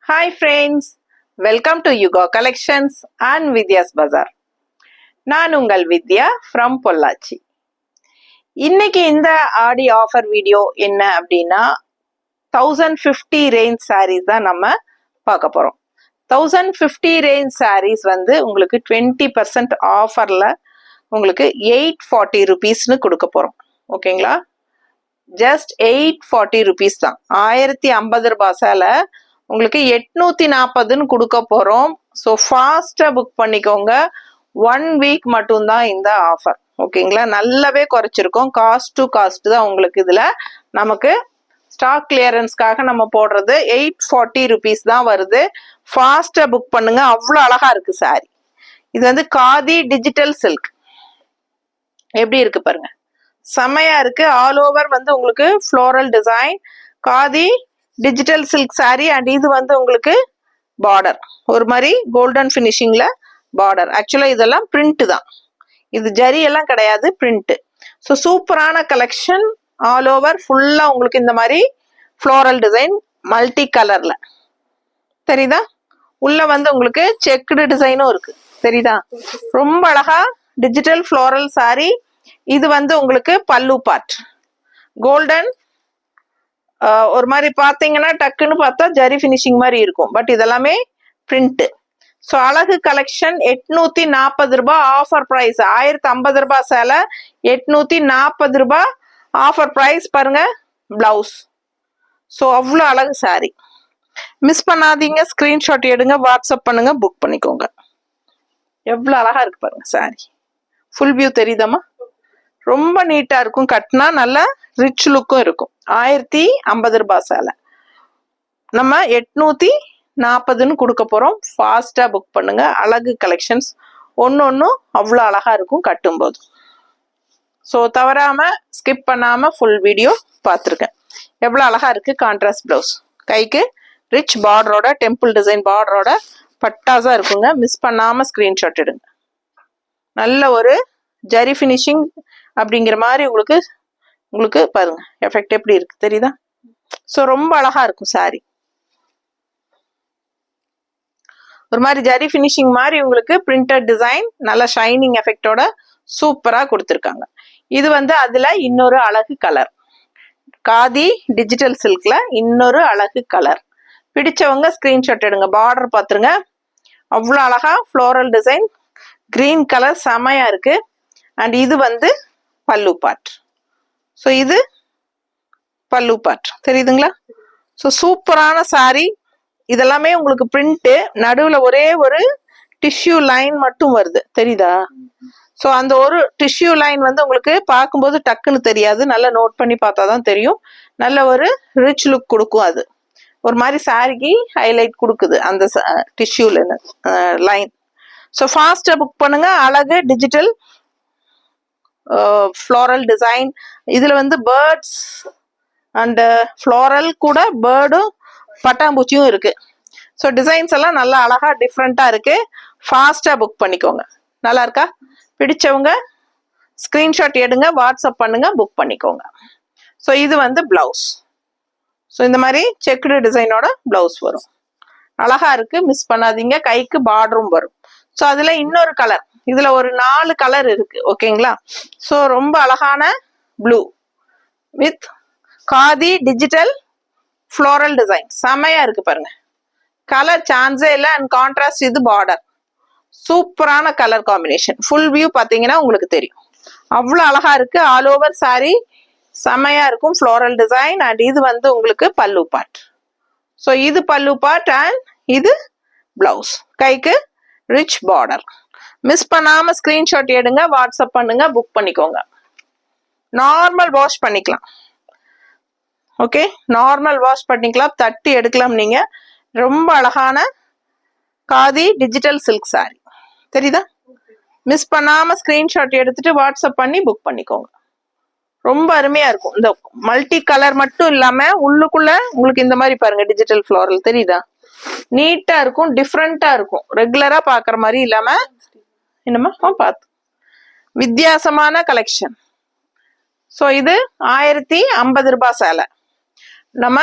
Hi friends, welcome to Yuga Collections and Vidya's Bazaar. நான் உங்கள் வித்யா from Pollachi. இன்னைக்கு இந்த ஆடி ஆஃபர் வீடியோ என்ன அப்படின்னா 1050 ரேஞ்ச் sarees தான் நம்ம பார்க்க போறோம். 1050 ரேஞ்ச் sarees வந்து உங்களுக்கு 20% ஆஃபர்ல உங்களுக்கு 840 rupeesனு கொடுக்க போறோம். ஓகேங்களா? ஜஸ்ட் 840 rupees தான். 1050 ரூபாயால உங்களுக்கு 840ன்னு கொடுக்க போறோம். ஸோ ஃபாஸ்டா புக் பண்ணிக்கோங்க. 1 வீக் மட்டும்தான் இந்த ஆஃபர். ஓகேங்களா? நல்லாவே குறைச்சிருக்கோம். காஸ்ட் டு காஸ்ட் தான் உங்களுக்கு இதுல நமக்கு ஸ்டாக் கிளியரன்ஸ்க்காக நம்ம போடுறது. 840 rupees தான் வருது. ஃபாஸ்டா புக் பண்ணுங்க. அவ்வளோ அழகா இருக்கு சாரி. இது வந்து காதி டிஜிட்டல் சில்க். எப்படி இருக்கு பாருங்க, செமையா இருக்கு. ஆல் ஓவர் வந்து உங்களுக்கு floral design, khadi digital silk saree. And இது வந்து உங்களுக்கு பார்டர் ஒரு மாதிரி கோல்டன் ஃபினிஷிங்ல பார்டர். ஆக்சுவலா இதெல்லாம் பிரிண்ட் தான், இது ஜரி எல்லாம் கிடையாது, பிரிண்ட். ஸோ சூப்பரான கலெக்ஷன். ஆல் ஓவர் ஃபுல்லா உங்களுக்கு இந்த மாதிரி ஃப்ளோரல் டிசைன் மல்டி கலர்ல தெரியுதா? உள்ள வந்து உங்களுக்கு செக்குடு டிசைனும் இருக்கு, தெரியுதா? ரொம்ப அழகா டிஜிட்டல் ஃப்ளோரல் saree. இது வந்து உங்களுக்கு பல்லு பார்ட் கோல்டன். ஒரு மாதிரி பார்த்தீங்கன்னா டக்குன்னு பார்த்தா ஜரி ஃபினிஷிங் மாதிரி இருக்கும், பட் இதெல்லாமே பிரிண்ட். ஸோ அழகு கலெக்ஷன். 840 ரூபாய் ஆஃபர் ப்ரைஸ். 1050 ரூபாய் சேலை, 840 ரூபாய் ஆஃபர் ப்ரைஸ். பாருங்க பிளவுஸ். ஸோ அவ்வளோ அழகு சாரி. மிஸ் பண்ணாதீங்க. ஸ்கிரீன்ஷாட் எடுங்க, வாட்ஸ்அப் பண்ணுங்க, புக் பண்ணிக்கோங்க. எவ்வளோ அழகா இருக்கு பாருங்க சாரி. Full view தெரியுதாமா? ரொம்ப நீட்டா இருக்கும். கட்டினா நல்ல ரிச் லுக்கும் இருக்கும். 1050 ரூபாய் சேலை நம்ம 840ன்னு கொடுக்க போறோம். ஃபாஸ்டா புக் பண்ணுங்க. அழகு கலெக்ஷன்ஸ் ஒன்னொன்னும் அவ்வளோ அழகா இருக்கும் கட்டும்போது. ஸோ தவறாம ஸ்கிப் பண்ணாம ஃபுல் வீடியோ பார்த்துருக்கேன். எவ்வளோ அழகா இருக்கு. கான்ட்ராஸ்ட் பிளவுஸ், கைக்கு ரிச் பார்டரோட, டெம்பிள் டிசைன் பார்டரோட பட்டாசா இருக்குங்க. மிஸ் பண்ணாம ஸ்கிரீன்ஷாட் எடுங்க. நல்ல ஒரு ஜரி ஃபினிஷிங் அப்படிங்கிற மாதிரி உங்களுக்கு பாருங்க எஃபெக்ட் எப்படி இருக்கு, தெரியுதா? ஸோ ரொம்ப அழகா இருக்கும் சாரி. ஒரு மாதிரி ஜரி ஃபினிஷிங் மாதிரி உங்களுக்கு பிரிண்டட் டிசைன், நல்ல ஷைனிங் எஃபெக்டோட சூப்பரா கொடுத்துருக்காங்க. இது வந்து அதுல இன்னொரு அழகு கலர், காதி டிஜிட்டல் சில்க்ல இன்னொரு அழகு கலர். பிடிச்சவங்க ஸ்கிரீன்ஷாட் எடுங்க. பார்டர் பார்த்துருங்க, அவ்வளோ அழகா ஃப்ளோரல் டிசைன், கிரீன் கலர் செமையா இருக்கு. அண்ட் இது வந்து பல்லு பார்ட். ஸோ இது பல்லு பார்ட், தெரியுதுங்களா? ஸோ சூப்பரான சாரி. இதெல்லாமே உங்களுக்கு பிரிண்ட். நடுவில் ஒரே ஒரு டிஷ்யூ லைன் மட்டும் வருது, தெரியுதா? ஸோ அந்த ஒரு டிஷ்யூ லைன் வந்து உங்களுக்கு பார்க்கும்போது டக்குன்னு தெரியாது, நல்லா நோட் பண்ணி பார்த்தா தான் தெரியும். நல்ல ஒரு ரிச் லுக் கொடுக்கும். அது ஒரு மாதிரி சாரிக்கு ஹைலைட் கொடுக்குது அந்த டிஷ்யூல லைன். ஸோ ஃபாஸ்டா புக் பண்ணுங்க. அழகு டிஜிட்டல் ஃப்ளோரல் டிசைன். இதுல வந்து பேர்ட்ஸ் அண்ட் ஃப்ளோரல் கூட பேர்டும் பட்டாம்பூச்சியும் இருக்கு. ஸோ டிசைன்ஸ் எல்லாம் நல்லா அழகா டிஃப்ரெண்டா இருக்கு. ஃபாஸ்டா புக் பண்ணிக்கோங்க. நல்லா இருக்கா? பிடிச்சவங்க ஸ்கிரீன்ஷாட் எடுங்க, வாட்ஸ்அப் பண்ணுங்க, புக் பண்ணிக்கோங்க. ஸோ இது வந்து பிளவுஸ். ஸோ இந்த மாதிரி செக்குடு டிசைனோட பிளவுஸ் வரும். அழகா இருக்கு, மிஸ் பண்ணாதீங்க. கைக்கு பார்டரும் வரும். ஸோ அதுல இன்னொரு கலர், இதுல ஒரு 4 கலர் இருக்கு. ஓகேங்களா? ஸோ ரொம்ப அழகான blue with khadi digital floral design செமையா இருக்கு பாருங்க. கலர் சான்ஸே இல்லை. அண்ட் கான்ட்ராஸ்ட் இது பார்டர். சூப்பரான கலர் காம்பினேஷன். ஃபுல் வியூ பார்த்தீங்கன்னா உங்களுக்கு தெரியும். அவ்வளோ அழகா இருக்கு. ஆல் ஓவர் சாரி செமையா இருக்கும் ஃப்ளோரல் டிசைன். அண்ட் இது வந்து உங்களுக்கு பல்லு பார்ட். ஸோ இது பல்லு பார்ட் அண்ட் இது பிளவுஸ். கைக்கு ரிச் பார்டர். மிஸ் பண்ணாம ஸ்கிரீன்ஷாட் எடுங்க, வாட்ஸ்அப் பண்ணுங்க, புக் பண்ணிக்கோங்க. நார்மல் வாஷ் பண்ணிக்கலாம். ஓகே, நார்மல் வாஷ் பண்ணிக்கலாம், தட்டி எடுக்கலாம். நீங்க ரொம்ப அழகான காதி டிஜிட்டல் சில்க் சாரி, தெரியுதா? மிஸ் பண்ணாம ஸ்கிரீன்ஷாட் எடுத்துட்டு வாட்ஸ்அப் பண்ணி புக் பண்ணிக்கோங்க. ரொம்ப அருமையா இருக்கும். இந்த மல்டி கலர் மட்டும் இல்லாம உள்ளுக்குள்ள உங்களுக்கு இந்த மாதிரி பாருங்க டிஜிட்டல் ஃப்ளோரல், தெரியுதா? நீட்டா இருக்கும், டிஃப்ரெண்டா இருக்கும். ரெகுலரா பாக்குற மாதிரி இல்லாம என்னமா பார்த்து வித்தியாசமான கலெக்ஷன். ஸோ இது 1050 ரூபாய் சேலை. நம்ம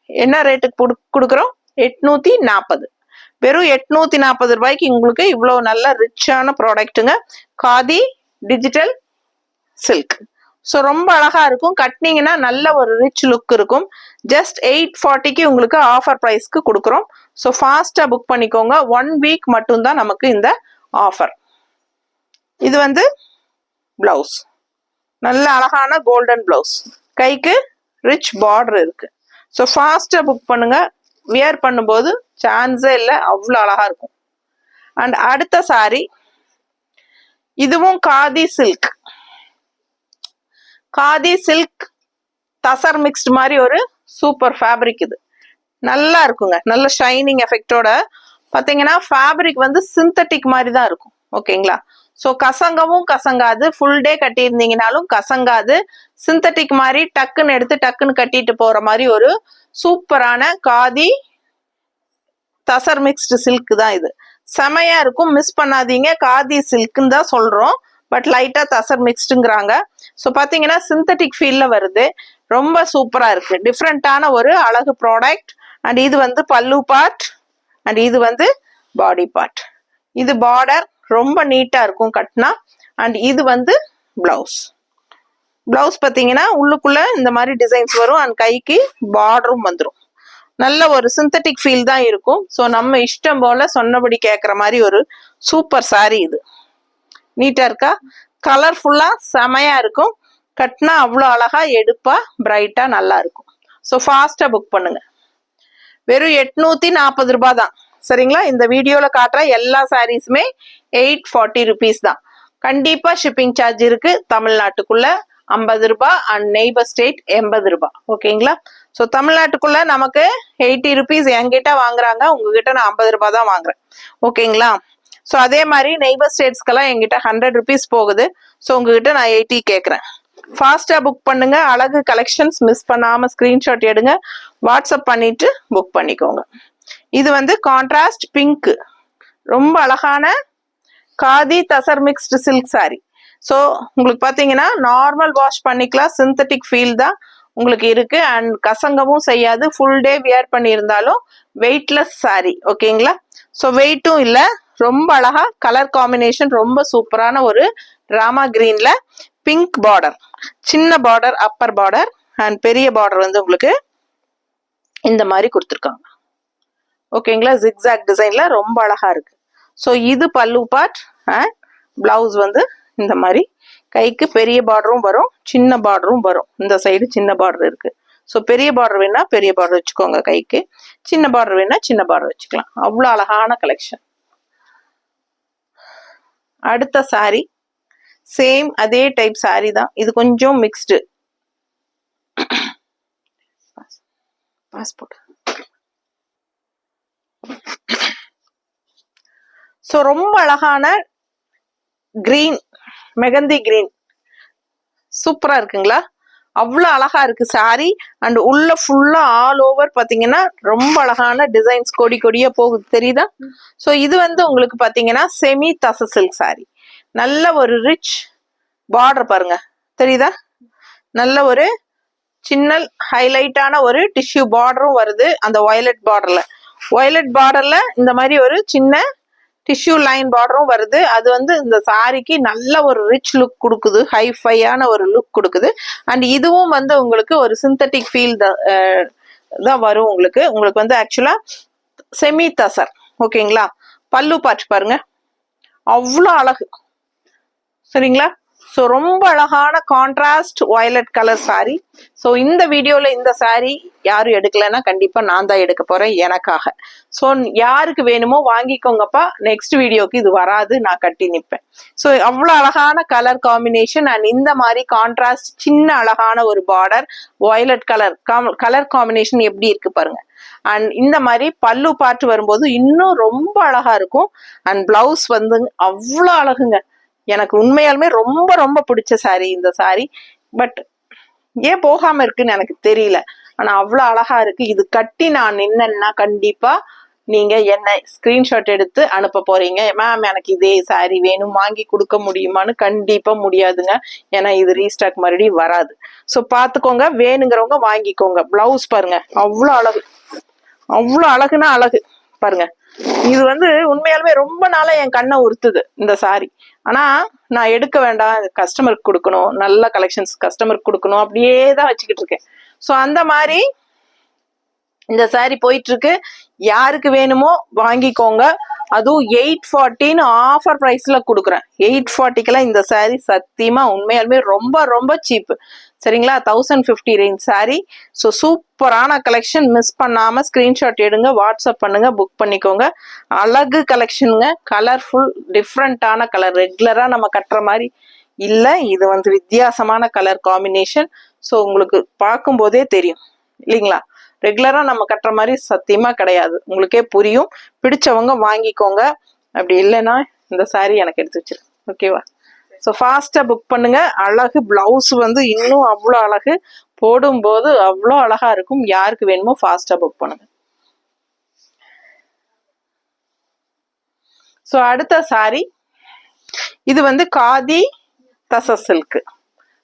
என்ன ரேட்டுக்கு கொடுக்குறோம்? 840. வெறும் 840 ரூபாய்க்கு உங்களுக்கு இவ்வளவு நல்ல ரிச்சான ப்ராடக்ட்டுங்க. Khadi digital silk. ஸோ ரொம்ப அழகா இருக்கும். கட்டினீங்கன்னா நல்ல ஒரு ரிச் லுக் இருக்கும். ஜஸ்ட் 840க்கு உங்களுக்கு ஆஃபர் ப்ரைஸ்க்கு கொடுக்குறோம். ஸோ ஃபாஸ்டா புக் பண்ணிக்கோங்க. 1 வீக் மட்டும்தான் நமக்கு இந்த ஆஃபர். இது வந்து பிளவுஸ், நல்ல அழகான கோல்டன் பிளவுஸ், கைக்கு ரிச் பார்டர் இருக்கு. ஸோ ஃபாஸ்டா புக் பண்ணுங்க. வியர் பண்ணும்போது சான்ஸே இல்லை, அவ்வளோ அழகா இருக்கும். அண்ட் அடுத்த சாரி, இதுவும் khadi silk. Khadi silk tussar mixed மாதிரி ஒரு சூப்பர் ஃபேப்ரிக். இது நல்லா இருக்குங்க, நல்ல ஷைனிங் எஃபெக்டோட. பார்த்தீங்கன்னா ஃபேப்ரிக் வந்து சிந்தட்டிக் மாதிரி தான் இருக்கும். ஓகேங்களா? ஸோ கசங்கவும் கசங்காது, ஃபுல் டே கட்டியிருந்தீங்கனாலும் கசங்காது. சிந்தட்டிக் மாதிரி டக்குன்னு எடுத்து டக்குன்னு கட்டிட்டு போற மாதிரி ஒரு சூப்பரான காதி தசர் மிக்ஸ்டு சில்க் தான் இது. செமையா இருக்கும், மிஸ் பண்ணாதீங்க. காதி சில்க்னு தான் சொல்றோம், பட் லைட்டா தசர் மிக்ஸ்டுங்கிறாங்க. ஸோ பார்த்தீங்கன்னா சிந்தட்டிக் ஃபீல்ல வருது, ரொம்ப சூப்பரா இருக்கு. டிஃப்ரெண்டான ஒரு அழகு ப்ராடக்ட். அண்ட் இது வந்து பல்லு பார்ட், அண்ட் இது வந்து பாடி பார்ட். இது பார்டர் ரொம்ப நீட்டா இருக்கும் கட்டினா. அண்ட் இது வந்து பிளவுஸ். பிளவுஸ் பார்த்தீங்கன்னா உள்ளுக்குள்ள இந்த மாதிரி டிசைன்ஸ் வரும். அண்ட் கைக்கு பார்டரும் வந்துடும். நல்ல ஒரு சிந்தட்டிக் ஃபீல் தான் இருக்கும். ஸோ நம்ம இஷ்டம் போல சொன்னபடி கேட்குற மாதிரி ஒரு சூப்பர் சாரி. இது நீட்டா இருக்கா, கலர்ஃபுல்லா செமையா இருக்கும். கட்டினா அவ்வளோ அழகா எடுப்பா பிரைட்டா நல்லா இருக்கும். ஸோ ஃபாஸ்டா புக் பண்ணுங்க. வெறும் 840 ரூபாய் தான். சரிங்களா? இந்த வீடியோல காட்டுற எல்லா சாரீஸுமே 840 ருபீஸ் தான். கண்டிப்பா ஷிப்பிங் சார்ஜ் இருக்கு. தமிழ்நாட்டுக்குள்ள 50 ரூபாய் அண்ட் நெய்பர் ஸ்டேட் 80 ரூபாய். ஓகேங்களா? ஸோ தமிழ்நாட்டுக்குள்ள நமக்கு 80 ருபீஸ் என்கிட்ட வாங்குறாங்க, உங்ககிட்ட நான் 50 ரூபாய் தான் வாங்குறேன். ஓகேங்களா? ஸோ அதே மாதிரி நெய்பர் ஸ்டேட்ஸ்க்கெல்லாம் என்கிட்ட 100 ருபீஸ் போகுது. ஸோ உங்ககிட்ட நான் 80 கேட்குறேன். ஃபாஸ்டா புக் பண்ணுங்க. அழகு கலெக்ஷன்ஸ் மிஸ் பண்ணாம ஸ்கிரீன்ஷாட் எடுங்க, வாட்ஸ்அப் பண்ணிட்டு புக் பண்ணிக்கோங்க. இது வந்து கான்ட்ராஸ்ட் பிங்க், ரொம்ப அழகான khadi tussar mixed silk sorry. So உங்களுக்கு பார்த்தீங்கன்னா நார்மல் வாஷ் பண்ணிக்கலாம், சிந்தட்டிக் ஃபீல் தான் உங்களுக்கு இருக்கு. அண்ட் கசங்கவும் செய்யாது, ஃபுல் டே வியர் பண்ணியிருந்தாலும் வெயிட்லெஸ் சாரி. ஓகேங்களா? ஸோ வெயிட்டும் இல்லை, ரொம்ப அழகா கலர் காம்பினேஷன் ரொம்ப சூப்பரான ஒரு ராமா கிரீன்ல பிங்க் பார்டர், சின்ன பார்டர் அப்பர் பார்டர், அண்ட் பெரிய பார்டர் வந்து உங்களுக்கு இந்த மாதிரி கொடுத்துருக்காங்க. ஓகேங்களா? ஜிக்ஸாக் டிசைன்ல ரொம்ப அழகா இருக்கு. ஸோ இது பல்லு பார்ட். அண்ட் பிளவுஸ் வந்து இந்த மாதிரி கைக்கு பெரிய பார்டரும் வரும், சின்ன பார்டரும் வரும். இந்த சைடு சின்ன பார்டர் இருக்கு. ஸோ பெரிய பார்டர் வேணா பெரிய பார்டர் வச்சுக்கோங்க கைக்கு, சின்ன பார்டர் வேணா சின்ன பார்டர் வச்சுக்கலாம். அவ்வளோ அழகான கலெக்ஷன். அடுத்த சாரி சேம் அதே டைப் சாரி தான். இது கொஞ்சம் மிக்ஸ்டு. பாஸ்போர்ட். ஸோ ரொம்ப அழகான கிரீன், மெகந்தி கிரீன், சூப்பரா இருக்குங்களா? அவ்வளோ அழகா இருக்கு சாரி. அண்ட் உள்ள ஃபுல்லா ஆல் ஓவர் பாத்தீங்கன்னா ரொம்ப அழகான டிசைன்ஸ் கொடி கொடியா போகுது, தெரியுதா? ஸோ இது வந்து உங்களுக்கு பாத்தீங்கன்னா செமி தச சில்க் சாரி. நல்ல ஒரு ரிச் பார்டர் பாருங்க, தெரியுதா? நல்ல ஒரு சின்ன ஹைலைட்டான ஒரு டிஷ்யூ பார்டரும் வருது. அந்த வயலட் பார்டர்ல இந்த மாதிரி ஒரு சின்ன டிஷ்யூ லைன் பார்டரும் வருது. அது வந்து இந்த சாரிக்கு நல்ல ஒரு ரிச் லுக் கொடுக்குது, ஹைஃபையான ஒரு லுக் கொடுக்குது. அண்ட் இதுவும் வந்து உங்களுக்கு ஒரு சிந்தட்டிக் ஃபீல் தான் வரும். உங்களுக்கு வந்து ஆக்சுவலா செமி தசர். ஓகேங்களா? பல்லு பார்த்து பாருங்க, அவ்வளோ அழகு. சரிங்களா? ஸோ ரொம்ப அழகான contrast violet colour sorry. So இந்த வீடியோல இந்த சாரி யாரும் எடுக்கலைன்னா கண்டிப்பா நான் தான் எடுக்க போறேன் எனக்காக. ஸோ யாருக்கு வேணுமோ வாங்கிக்கோங்கப்பா. நெக்ஸ்ட் வீடியோக்கு இது வராது, நான் கட்டி நிற்பேன். ஸோ அவ்வளோ அழகான கலர் காம்பினேஷன். அண்ட் இந்த மாதிரி கான்ட்ராஸ்ட் சின்ன அழகான ஒரு பார்டர், வயலட் கலர் காம்பினேஷன் எப்படி இருக்கு பாருங்க. அண்ட் இந்த மாதிரி பல்லு பார்ட் வரும்போது இன்னும் ரொம்ப அழகா இருக்கும். அண்ட் பிளவுஸ் வந்து அவ்வளோ அழகுங்க. எனக்கு உண்மையாலுமே ரொம்ப ரொம்ப பிடிச்ச சாரி இந்த சாரி. பட் ஏன் போகாம இருக்குன்னு எனக்கு தெரியல. ஆனா அவ்வளோ அழகா இருக்கு. இது கட்டி நான் நின்னா கண்டிப்பா நீங்க என்ன ஸ்கிரீன்ஷாட் எடுத்து அனுப்ப போறீங்க. மேம் எனக்கு இதே சாரி வேணும், வாங்கி கொடுக்க முடியுமான்னு? கண்டிப்பா முடியாதுங்க, ஏன்னா இது ரீஸ்டாக் மறுபடியும் வராது. ஸோ பாத்துக்கோங்க, வேணுங்கிறவங்க வாங்கிக்கோங்க. பிளவுஸ் பாருங்க, அவ்வளோ அழகு, அவ்வளோ அழகுனா அழகு பாருங்க. இது வந்து உண்மையாலுமே ரொம்ப நாளா என் கண்ணை உறுத்துது இந்த சாரி. ஆனா நான் எடுக்க வேண்டாம், கஸ்டமருக்கு கொடுக்கணும், நல்ல கலெக்ஷன்ஸ் கஸ்டமருக்கு கொடுக்கணும், அப்படியே தான் வச்சுக்கிட்டு இருக்கேன். ஸோ அந்த மாதிரி இந்த சாரி போயிட்டு இருக்கு. யாருக்கு வேணுமோ வாங்கிக்கோங்க. அதுவும் 840 ஆஃபர் பிரைஸ்ல கொடுக்குறேன். 840 இந்த சாரி சத்தியமா உண்மையாலுமே ரொம்ப ரொம்ப சீப்பு. சரிங்களா? 1050 ரேஞ்ச் சாரி. ஸோ சூப்பரான கலெக்ஷன். மிஸ் பண்ணாம ஸ்கிரீன்ஷாட் எடுங்க, வாட்ஸ்அப் பண்ணுங்க, புக் பண்ணிக்கோங்க. அழகு கலெக்ஷனுங்க. கலர்ஃபுல் டிஃப்ரெண்டான கலர், ரெகுலரா நம்ம கட்டுற மாதிரி இல்ல, இது வந்து வித்தியாசமான கலர் காம்பினேஷன். ஸோ உங்களுக்கு பார்க்கும் போதே தெரியும் இல்லைங்களா? ரெகுலரா நம்ம கட்டுற மாதிரி சத்தியமா கிடையாது, உங்களுக்கே புரியும். பிடிச்சவங்க வாங்கிக்கோங்க, அப்படி இல்லைன்னா இந்த சாரி எனக்கு எடுத்து வச்சிரு. ஓகேவா? ஸோ ஃபாஸ்டா புக் பண்ணுங்க. அழகு பிளவுஸ் வந்து இன்னும் அவ்வளோ அழகு, போடும்போது அவ்வளோ அழகா இருக்கும். யாருக்கு வேணுமோ ஃபாஸ்டா புக் பண்ணுங்க. ஸோ அடுத்த சாரி இது வந்து காதி தச சில்க்.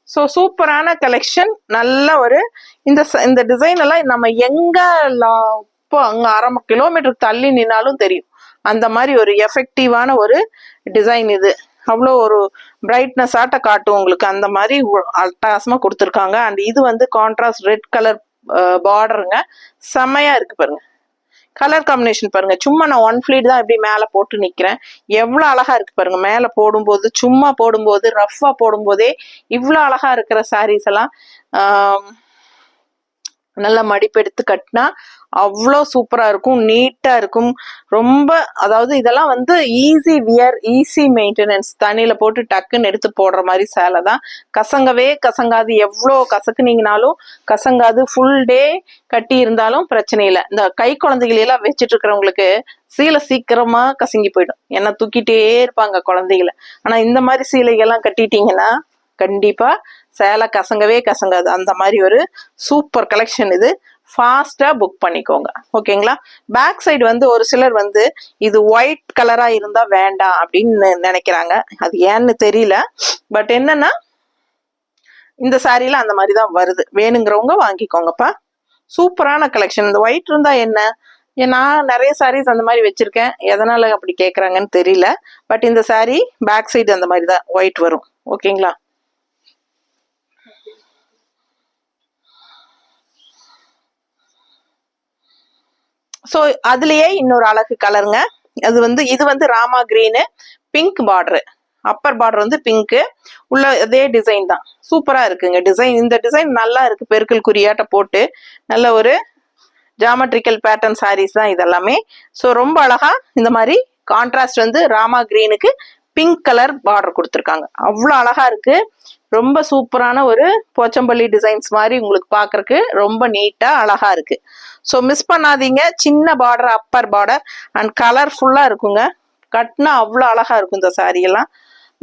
ஸோ சூப்பரான கலெக்ஷன். நல்ல ஒரு இந்த டிசைன் எல்லாம் நம்ம எங்க இப்போ அங்கே 1/2 கிலோமீட்டருக்கு தள்ளி நின்னாலும் தெரியும். அந்த மாதிரி ஒரு எஃபெக்டிவான ஒரு டிசைன் இது. அவ்வளோ ஒரு பிரைட்னஸ் ஆட்ட காட்டும் உங்களுக்கு. அந்த மாதிரி அட்டகாசமாக கொடுத்துருக்காங்க. அண்ட் இது வந்து கான்ட்ராஸ்ட் ரெட் கலர் பார்டருங்க. செம்மையா இருக்கு பாருங்க. கலர் காம்பினேஷன் பாருங்க. சும்மா நான் 1 ஃபிளீட் தான் இப்படி மேலே போட்டு நிற்கிறேன். எவ்வளோ அழகா இருக்கு பாருங்க. மேலே போடும்போது, சும்மா போடும்போது, ரஃபா போடும்போதே இவ்வளோ அழகா இருக்கிற சாரீஸ் எல்லாம் நல்லா மடிப்பெடுத்து கட்டினா அவ்வளோ சூப்பரா இருக்கும், நீட்டா இருக்கும். ரொம்ப அதாவது இதெல்லாம் வந்து ஈஸி வியர், ஈஸி மெயின்டெனன்ஸ். தண்ணியில போட்டு டக்குன்னு எடுத்து போடுற மாதிரி சேலை தான். கசங்கவே கசங்காது. எவ்வளோ கசக்குனீங்கனாலும் கசங்காது. ஃபுல் டே கட்டி இருந்தாலும் பிரச்சனை இல்லை. இந்த கை குழந்தைகளெல்லாம் வச்சுட்டு இருக்கிறவங்களுக்கு சீலை சீக்கிரமா கசங்கி போயிடும். ஏன்னா தூக்கிட்டே இருப்பாங்க குழந்தைகளை. ஆனா இந்த மாதிரி சீலைகள்லாம் கட்டிட்டீங்கன்னா கண்டிப்பா சேலை கசங்கவே கசங்காது. அந்த மாதிரி ஒரு சூப்பர் கலெக்ஷன் இது. ஃபாஸ்டா புக் பண்ணிக்கோங்க. ஓகேங்களா? பேக் சைடு வந்து ஒரு சிலர் வந்து இது ஒயிட் கலரா இருந்தா வேண்டாம் அப்படின்னு நினைக்கிறாங்க. அது ஏன்னு தெரியல. பட் என்னன்னா இந்த சாரியில அந்த மாதிரி தான் வருது. வேணுங்கிறவங்க வாங்கிக்கோங்கப்பா. சூப்பரான கலெக்ஷன். இந்த ஒயிட் இருந்தா என்ன, நான் நிறைய சாரீஸ் அந்த மாதிரி வச்சிருக்கேன். எதனால அப்படி கேட்குறாங்கன்னு தெரியல. பட் இந்த சாரி பேக் சைடு அந்த மாதிரி தான் ஒயிட் வரும். ஓகேங்களா? ஸோ அதுலயே இன்னொரு அழகு கலருங்க. இது வந்து Rama green, pink border. Appar border வந்து பிங்க்கு, உள்ள அதே டிசைன் தான். சூப்பரா இருக்குங்க டிசைன். இந்த டிசைன் நல்லா இருக்கு. பெருக்கல் குறியாட்ட போட்டு நல்ல ஒரு ஜாமெட்ரிக்கல் பேட்டர்ன் சாரீஸ் தான் இதெல்லாமே. ஸோ ரொம்ப அழகா இந்த மாதிரி கான்ட்ராஸ்ட் வந்து ராமா கிரீனுக்கு பிங்க் கலர் பார்டர் கொடுத்துருக்காங்க. அவ்வளோ அழகா இருக்கு. ரொம்ப சூப்பரான ஒரு போச்சம்பள்ளி டிசைன்ஸ் மாதிரி உங்களுக்கு பார்க்கறக்கு ரொம்ப நீட்டா அழகா இருக்கு. ஸோ மிஸ் பண்ணாதீங்க. சின்ன பார்டர், அப்பர் பார்டர் அண்ட் கலர்ஃபுல்லா இருக்குங்க. கட்டினா அவ்வளோ அழகா இருக்கும் இந்த சாரி எல்லாம்.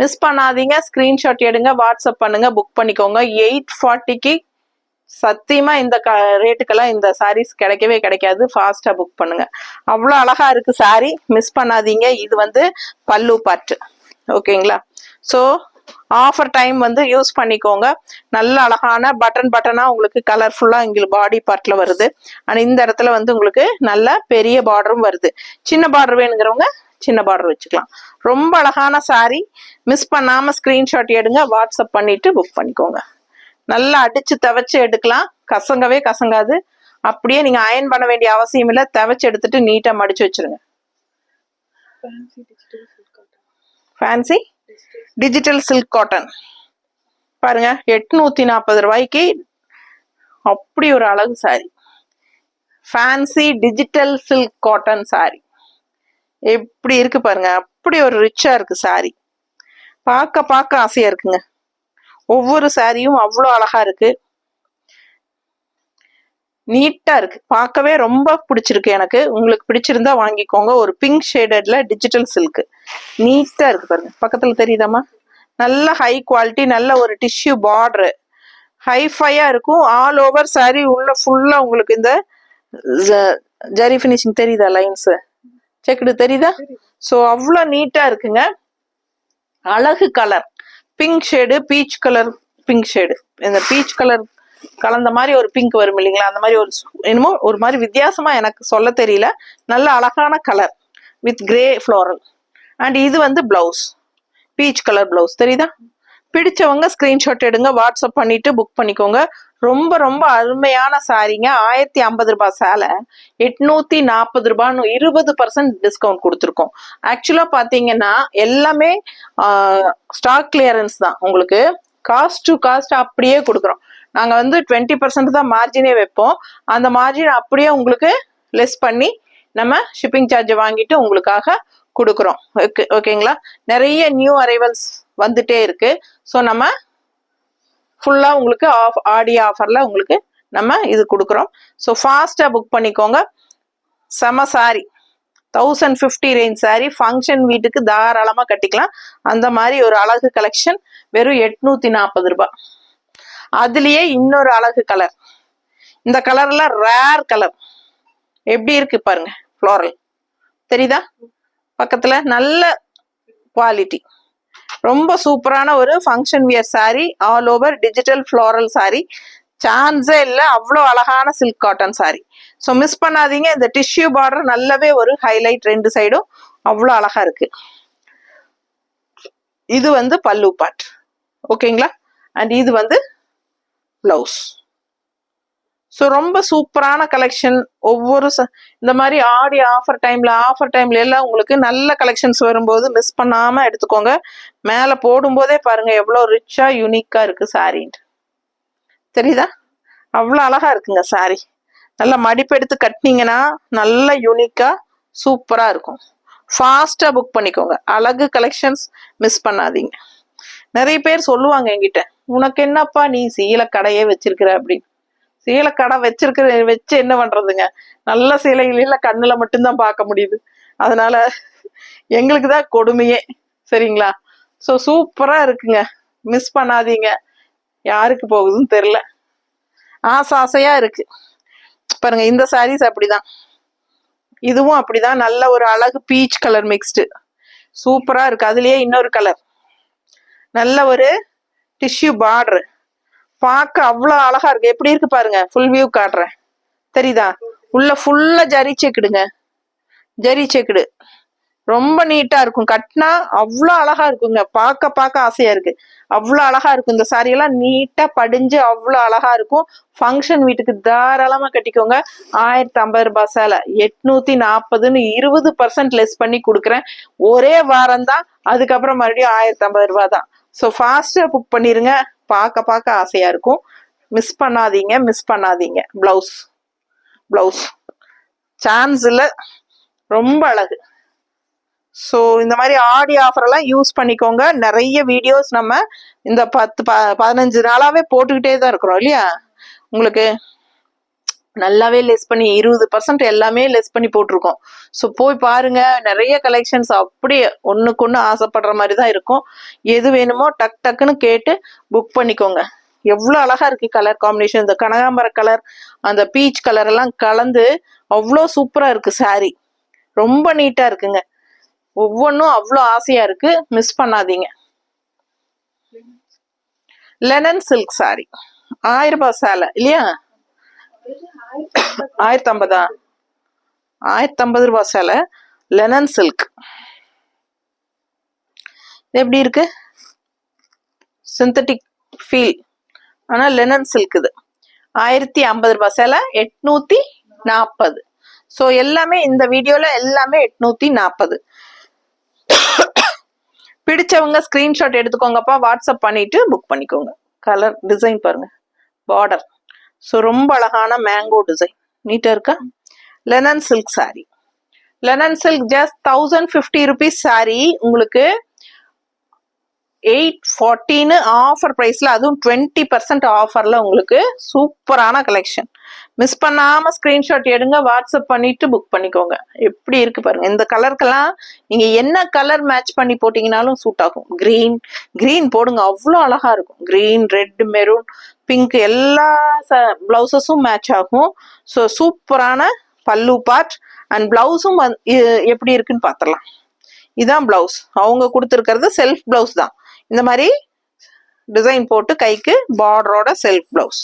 மிஸ் பண்ணாதீங்க. ஸ்கிரீன்ஷாட் எடுங்க, வாட்ஸ்அப் பண்ணுங்க, புக் பண்ணிக்கோங்க. 840 சத்தியமா இந்த ரேட்டுக்கெல்லாம் இந்த சாரீஸ் கிடைக்கவே கிடைக்காது. ஃபாஸ்டா புக் பண்ணுங்க. அவ்வளோ அழகா இருக்கு சாரி, மிஸ் பண்ணாதீங்க. இது வந்து பல்லு பார்ட். ஓகேங்களா? ஸோ ஆஃபர் டைம் வந்து யூஸ் பண்ணிக்கோங்க. நல்ல அழகான பட்டனா உங்களுக்கு கலர்ஃபுல்லா இங்க பாடி பார்ட்ல வருது. ஆனா இந்த இடத்துல வந்து உங்களுக்கு நல்ல பெரிய பார்டரும் வருது. சின்ன பார்டர் வேணுங்கிறவங்க சின்ன பார்டர் வச்சுக்கலாம். ரொம்ப அழகான சாரி. மிஸ் பண்ணாம ஸ்கிரீன்ஷாட் எடுங்க, வாட்ஸ்அப் பண்ணிட்டு புக் பண்ணிக்கோங்க. நல்லா அடிச்சு துவைச்சு எடுக்கலாம். கசங்கவே கசங்காது. அப்படியே நீங்க அயன் பண்ண வேண்டிய அவசியம் இல்லை. துவைச்சு எடுத்துட்டு நீட்டா மடிச்சு வச்சிருங்க. ஃபேன்சி டிஜிட்டல் சில்க் காட்டன் பாருங்க. 840 ரூபாய்க்கு அப்படி ஒரு அழகு sorry. Fancy digital silk cotton sorry எப்படி இருக்கு பாருங்க. அப்படி ஒரு ரிச்சா இருக்கு சாரி. பார்க்க ஆசையா இருக்குங்க. ஒவ்வொரு சாரியும் அவ்வளோ அழகா இருக்கு, நீட்டா இருக்கு. பார்க்கவே ரொம்ப பிடிச்சிருக்கு எனக்கு. உங்களுக்கு பிடிச்சிருந்தா வாங்கிக்கோங்க. ஒரு பிங்க் ஷேடட்ல டிஜிட்டல் சில்க் நீட்டா இருக்கு பாருங்க. பக்கத்துல தெரியுதாமா? நல்ல ஹை குவாலிட்டி, நல்ல ஒரு டிஷ்யூ பார்டரு, ஹைஃபையா இருக்கும். ஆல் ஓவர் சாரி உள்ள ஃபுல்லா உங்களுக்கு இந்த ஜரி ஃபினிஷிங் தெரியுதா? லைன்ஸ் செக்குடு தெரியுதா? ஸோ அவ்வளோ நீட்டா இருக்குங்க. அழகு colour pink shade, peach colour pink shade. இந்த பீச் கலர் கலந்த மாதிரி ஒரு பிங்க் வரும் இல்லைங்களா, அந்த மாதிரி ஒரு என்னமோ ஒரு மாதிரி வித்தியாசமா எனக்கு சொல்ல தெரியல, நல்ல அழகான colour with grey floral. And இது வந்து பிளவுஸ், பீச் கலர் பிளவுஸ் தெரியுதா. பிடிச்சவங்க ஸ்கிரீன்ஷாட் எடுங்க, வாட்ஸ்அப் பண்ணிட்டு புக் பண்ணிக்கோங்க. ரொம்ப ரொம்ப அருமையான சாரீங்க. 1050 ரூபாய் சேலை 840 ரூபான்னு 20% டிஸ்கவுண்ட் கொடுத்துருக்கோம். ஆக்சுவலா பாத்தீங்கன்னா எல்லாமே ஸ்டாக் கிளியரன்ஸ் தான். உங்களுக்கு காஸ்ட் டு காஸ்ட் அப்படியே கொடுக்குறோம். நாங்க வந்து 20% தான் மார்ஜினே வைப்போம். அந்த மார்ஜின் அப்படியே உங்களுக்கு லெஸ் பண்ணி நம்ம ஷிப்பிங் சார்ஜ் வாங்கிட்டு உங்களுக்காக கொடுக்குறோம். ஓகேங்களா. நிறைய நியூ அரைவல்ஸ் வந்துட்டே இருக்கு. ஸோ நம்ம ஃபுல்லா உங்களுக்கு ஆடி ஆஃபர்ல உங்களுக்கு நம்ம இது கொடுக்குறோம். ஸோ ஃபாஸ்டா புக் பண்ணிக்கோங்க. செம சாரி 1050 ரேஞ்ச் சாரி, ஃபங்க்ஷன் வீட்டுக்கு தாராளமா கட்டிக்கலாம். அந்த மாதிரி ஒரு அழகு கலெக்ஷன் வெறும் 840 ரூபாய். அதுலயே இன்னொரு அழகு கலர், இந்த கலர்ல ரேர் கலர் எப்படி இருக்கு பாருங்க, ஃப்ளோரல் தெரியுதா பக்கத்துல, நல்ல குவாலிட்டி, ரொம்ப சூப்பரான ஒரு function wear sorry, all over digital floral sorry, சான்ஸே இல்லை, அவ்வளோ அழகான silk cotton sorry. So miss பண்ணாதீங்க. இந்த டிஷ்யூ பார்டர் நல்லாவே ஒரு ஹைலைட், ரெண்டு சைடும் அவ்வளோ அழகா இருக்கு. இது வந்து பல்லு பார்ட், ஓகேங்களா. அண்ட் இது வந்து பிளவுஸ். ஸோ ரொம்ப சூப்பரான கலெக்ஷன். ஒவ்வொரு இந்த மாதிரி ஆடி ஆஃபர் டைம்ல எல்லாம் உங்களுக்கு நல்ல கலெக்ஷன்ஸ் வரும்போது மிஸ் பண்ணாம எடுத்துக்கோங்க. மேல போடும்போதே பாருங்க எவ்வளோ ரிச்சா யூனிக்கா இருக்கு சாரின்ட்டு, தெரியுதா. அவ்வளோ அழகா இருக்குங்க சாரி. நல்லா மடிப்பு எடுத்து கட்டினீங்கன்னா நல்ல யூனிக்கா சூப்பரா இருக்கும். ஃபாஸ்டா புக் பண்ணிக்கோங்க. அழகு கலெக்ஷன்ஸ் மிஸ் பண்ணாதீங்க. நிறைய பேர் சொல்லுவாங்க என்கிட்ட, உனக்கு என்னப்பா நீ சீலை கடையே வச்சிருக்கிற அப்படின்னு. சீலை கடை வச்சு என்ன பண்றதுங்க, நல்ல சீலைகளில கண்ணுல மட்டும்தான் பார்க்க முடியுது. அதனால எங்களுக்கு தான் கொடுமையே, சரிங்களா. ஸோ சூப்பரா இருக்குங்க, மிஸ் பண்ணாதீங்க. யாருக்கு போகுதுன்னு தெரியல, ஆசையா இருக்கு பாருங்க. இந்த சாரீஸ் அப்படிதான், இதுவும் அப்படிதான். நல்ல ஒரு அழகு பீச் கலர் மிக்ஸ்டு, சூப்பரா இருக்கு. அதுலயே இன்னொரு கலர், நல்ல ஒரு டிஷ்யூ பார்டர், பார்க்க அவ்வளோ அழகா இருக்கு. எப்படி இருக்கு பாருங்க, ஃபுல் வியூ காட்டுறேன், தெரியுதா. உள்ள ஃபுல்லா ஜரி செக்குடுங்க, ஜரி செக்குடு, ரொம்ப நீட்டா இருக்கும். கட்டினா அவ்வளோ அழகா இருக்குங்க, பார்க்க ஆசையா இருக்கு. அவ்வளோ அழகா இருக்கும். இந்த சாரி எல்லாம் நீட்டா படிஞ்சு அவ்வளோ அழகா இருக்கும். ஃபங்க்ஷன் வீட்டுக்கு தாராளமா கட்டிக்கோங்க. 1050 ரூபாய் சேலை 840ன்னு 20% லெஸ் பண்ணி கொடுக்குறேன். ஒரே வாரம் தான், அதுக்கப்புறம் மறுபடியும் 1050 ரூபாய் தான். ஸோ ஃபாஸ்டா புக் பண்ணிருங்க. பார்க்க ஆசையா இருக்கும். மிஸ் பண்ணாதீங்க. பிளவுஸ் சான்ஸ் இல்லை, ரொம்ப அழகு. ஸோ இந்த மாதிரி ஆடி ஆஃபர் எல்லாம் யூஸ் பண்ணிக்கோங்க. நிறைய வீடியோஸ் நம்ம இந்த 10-15 நாளாவே போட்டுக்கிட்டே தான் இருக்கிறோம் இல்லையா. உங்களுக்கு நல்லாவே லெஸ் பண்ணி 20% எல்லாமே லெஸ் பண்ணி போட்டிருக்கோம். ஸோ போய் பாருங்க, நிறைய கலெக்ஷன்ஸ் அப்படியே ஒண்ணுக்கு ஒன்று ஆசைப்படுற மாதிரி தான் இருக்கும். எது வேணுமோ டக்குன்னு கேட்டு புக் பண்ணிக்கோங்க. எவ்வளோ அழகா இருக்கு கலர் காம்பினேஷன். இந்த கனகாம்பர கலர், அந்த பீச் கலர் எல்லாம் கலந்து அவ்வளோ சூப்பரா இருக்கு சாரி. ரொம்ப நீட்டா இருக்குங்க, ஒவ்வொன்றும் அவ்வளோ ஆசையா இருக்கு. மிஸ் பண்ணாதீங்க. லெனன் சில்க் சாரி 1000 ரூபாய் சேலை இல்லையா, 1050 ரூபாய் சேலை லெனன் சில்க். எப்படி இருக்கு, சிந்தட்டிக் ஃபீல், ஆனா லெனன் சில்க். இது 1050 ரூபாய் சேலை 840. ஸோ எல்லாமே இந்த வீடியோல எல்லாமே 840. பிடிச்சவங்க ஸ்கிரீன்ஷாட் எடுத்துக்கோங்கப்பா, வாட்ஸ்அப் பண்ணிட்டு புக் பண்ணிக்கோங்க. கலர் டிசைன் பாருங்க, பார்டர். ஸோ ரொம்ப அழகான மேங்கோ டிசைன், நீட்டா இருக்கா. Linen silk sorry, linen silk just 1050 rupees sorry உங்களுக்கு 840ன்னு ஆஃபர் பிரைஸ்ல, அதுவும் 20% ஆஃபர்ல உங்களுக்கு சூப்பரான கலெக்ஷன். மிஸ் பண்ணாம ஸ்கிரீன்ஷாட் எடுங்க, வாட்ஸ்அப் பண்ணிட்டு புக் பண்ணிக்கோங்க. எப்படி இருக்கு பாருங்க. இந்த கலருக்கெல்லாம் நீங்க என்ன கலர் மேட்ச் பண்ணி போட்டீங்கன்னாலும் சூட் ஆகும். கிரீன் போடுங்க, அவ்வளோ அழகா இருக்கும். கிரீன், ரெட், மெரூன், பிங்க் எல்லா பிளவுசஸும் மேட்ச் ஆகும். ஸோ சூப்பரான பல்லு பார்ட் அண்ட் பிளவுஸும் எப்படி இருக்குன்னு பார்த்துடலாம். இதான் பிளவுஸ், அவங்க கொடுத்துருக்கிறது செல்ஃப் பிளவுஸ் தான். இந்த மாதிரி டிசைன் போட்டு கைக்கு பார்டரோட செல்ஃப் பிளவுஸ்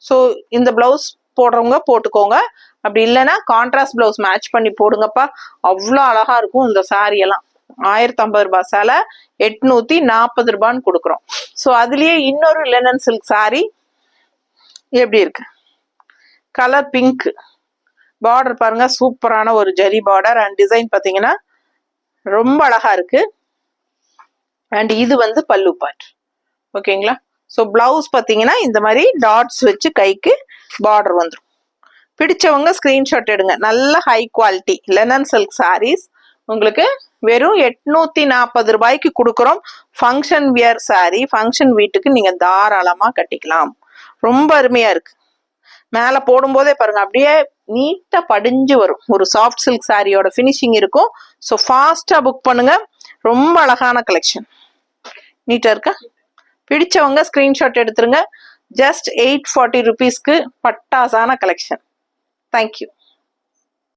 ஸோ இந்த பிளவுஸ் போடுறவங்க போட்டுக்கோங்க, அப்படி இல்லைன்னா கான்ட்ராஸ்ட் பிளவுஸ் மேட்ச் பண்ணி போடுங்கப்பா. அவ்வளோ அழகா இருக்கும் இந்த சாரி எல்லாம். 1050 ரூபாய் சேலை 840 ரூபான்னு கொடுக்குறோம். ஸோ அதுலயே இன்னொரு லெனன் சில்க் சாரி எப்படி இருக்கு, கலர் பிங்க், பார்டர் பாருங்க சூப்பரான ஒரு ஜரி பார்டர் அண்ட் டிசைன் பார்த்தீங்கன்னா ரொம்ப அழகா இருக்கு. அண்ட் இது வந்து பல்லு பார்ட். ஓகேங்களா? ஸோ பிளவுஸ் பார்த்தீங்கன்னா இந்த மாதிரி டாட்ஸ் வச்சு கைக்கு பார்டர் வந்துடும். பிடிச்சவங்க ஸ்கிரீன்ஷாட் எடுங்க. நல்ல high quality linen silk saris உங்களுக்கு வெறும் 840 ரூபாய்க்கு கொடுக்குறோம். ஃபங்க்ஷன் வியர் சாரி, ஃபங்க்ஷன் வீட்டுக்கு நீங்க தாராளமா கட்டிக்கலாம். ரொம்ப அருமையா இருக்கு. மேல போடும்போதே பாருங்க அப்படியே நீட்டா படிஞ்சு வரும். ஒரு சாஃப்ட் சில்க் சாரியோட ஃபினிஷிங் இருக்கும். ஸோ ஃபாஸ்டா புக் பண்ணுங்க. ரொம்ப அழகான கலெக்ஷன். நீட்டா இருக்கா? பிடிச்சவங்க ஸ்கிரீன்ஷாட் எடுத்துருங்க. ஜஸ்ட் 840 ருபீஸ்க்கு பட்டாசான கலெக்ஷன். தேங்க்யூ.